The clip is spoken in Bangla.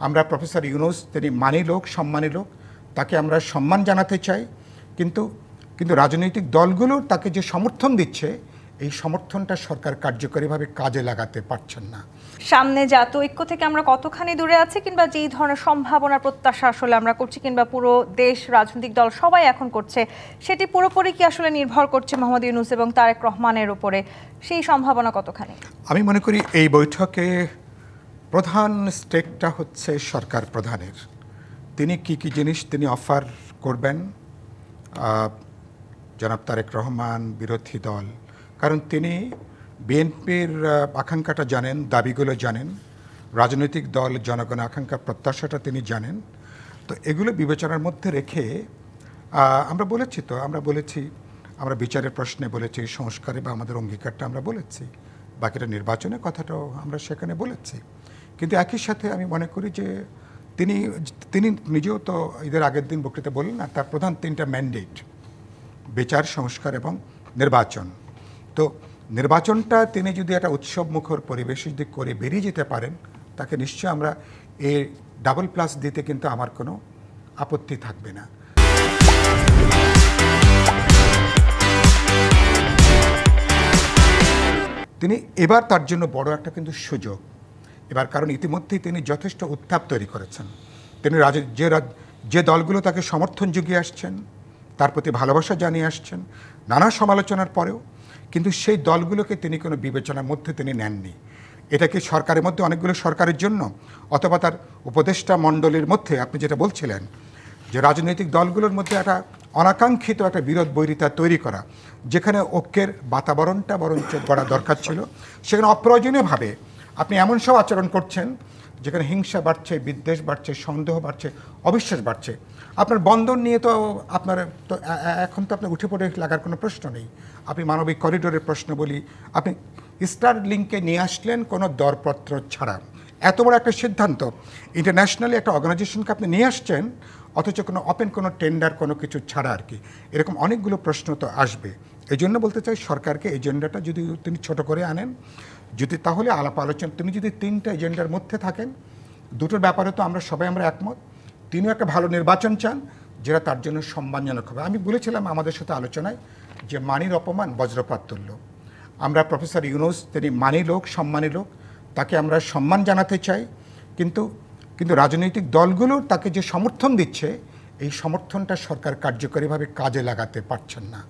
আমরা প্রফেসর ইউনূস তিনি মানি লোক, সম্মানী লোক, তাকে আমরা সম্মান জানাতে চাই, কিন্তু কিন্তু রাজনৈতিক দলগুলোর তাকে যে সমর্থন দিচ্ছে এই সমর্থনটা সরকার কার্যকরীভাবে কাজে লাগাতে পারছেন না। সামনে জাতীয় ঐক্য থেকে আমরা কতখানি দূরে আছি, কিংবা যেই ধরনের সম্ভাবনা প্রত্যাশা আসলে আমরা করছি, কিংবা পুরো দেশ রাজনৈতিক দল সবাই এখন করছে, সেটি পুরোপুরি কি আসলে নির্ভর করছে মোহাম্মদ ইউনূস এবং তারেক রহমানের উপরে? সেই সম্ভাবনা কতখানি? আমি মনে করি এই বৈঠকে প্রধান স্টেকটা হচ্ছে সরকার প্রধানের। তিনি কি কি জিনিস তিনি অফার করবেন জনাব তারেক রহমান, বিরোধী দল, কারণ তিনি বিএনপির আকাঙ্ক্ষাটা জানেন, দাবিগুলো জানেন, রাজনৈতিক দল জনগণের আকাঙ্ক্ষা প্রত্যাশাটা তিনি জানেন। তো এগুলো বিবেচনার মধ্যে রেখে আমরা বলেছি আমরা বিচারের প্রশ্নে বলেছি, সংস্কারে বা আমাদের অঙ্গীকারটা আমরা বলেছি, বাকিটা নির্বাচনের কথাটাও আমরা সেখানে বলেছি। কিন্তু একই সাথে আমি মনে করি যে তিনি নিজেও তো ঈদের আগের দিন বক্তৃতা বললেন না, তার প্রধান 3টা ম্যান্ডেট: বিচার, সংস্কার এবং নির্বাচন। তো নির্বাচনটা তিনি যদি একটা উৎসব মুখর পরিবেশ যদি করে বেরিয়ে যেতে পারেন, তাকে নিশ্চয়ই আমরা এর ডাবল প্লাস দিতে কিন্তু আমার কোনো আপত্তি থাকবে না। তিনি এবার তার জন্য বড় একটা কিন্তু সুযোগ এবার, কারণ ইতিমধ্যেই তিনি যথেষ্ট উত্তাপ তৈরি করেছেন। তিনি যে দলগুলো তাকে সমর্থন জুগিয়ে আসছেন, তার প্রতি ভালোবাসা জানিয়ে আসছেন নানা সমালোচনার পরেও, কিন্তু সেই দলগুলোকে তিনি কোনো বিবেচনার মধ্যে তিনি নেননি। এটা কি সরকারের মধ্যে অনেকগুলো সরকারের জন্য, অথবা তার উপদেষ্টা মণ্ডলীর মধ্যে আপনি যেটা বলছিলেন যে রাজনৈতিক দলগুলোর মধ্যে একটা অনাকাঙ্ক্ষিত একটা বিরোধ বৈরিতা তৈরি করা, যেখানে ঐক্যের বাতাবরণটা বরঞ্চ গড়া দরকার ছিল, সেখানে অপ্রয়োজনীয়ভাবে আপনি এমন সব আচরণ করছেন যেখানে হিংসা বাড়ছে, বিদ্বেষ বাড়ছে, সন্দেহ বাড়ছে, অবিশ্বাস বাড়ছে। আপনার বন্দর নিয়ে তো আপনার তো এখন তো আপনার উঠে পড়ে লাগার কোনো প্রশ্ন নেই। আপনি মানবিক করিডোরের প্রশ্ন বলি, আপনি স্টারলিংকে নিয়ে আসলেন কোনো দরপত্র ছাড়া। এত বড় একটা সিদ্ধান্ত, ইন্টারন্যাশনালি একটা অর্গানাইজেশনকে আপনি নিয়ে আসছেন, অথচ কোনো ওপেন কোনো টেন্ডার কোনো কিছু ছাড়া আর কি। এরকম অনেকগুলো প্রশ্ন তো আসবে। এই জন্য বলতে চাই সরকারকে এজেন্ডাটা যদি তিনি ছোট করে আনেন, যদি তাহলে আলাপ আলোচনা, তিনি যদি 3টা এজেন্ডার মধ্যে থাকেন, দুটোর ব্যাপারে তো আমরা সবাই একমত। তিনিও একটা ভালো নির্বাচন চান যেটা তার জন্য সম্মানজনক হবে। আমি বলেছিলাম আমাদের সাথে আলোচনায় যে মানির অপমান বজ্রপাত তুল্য। আমরা প্রফেসর ইউনূস তিনি মানি লোক, সম্মানী লোক, তাকে আমরা সম্মান জানাতে চাই, কিন্তু রাজনৈতিক দলগুলোর তাকে যে সমর্থন দিচ্ছে এই সমর্থনটা সরকার কার্যকরীভাবে কাজে লাগাতে পারছেন না।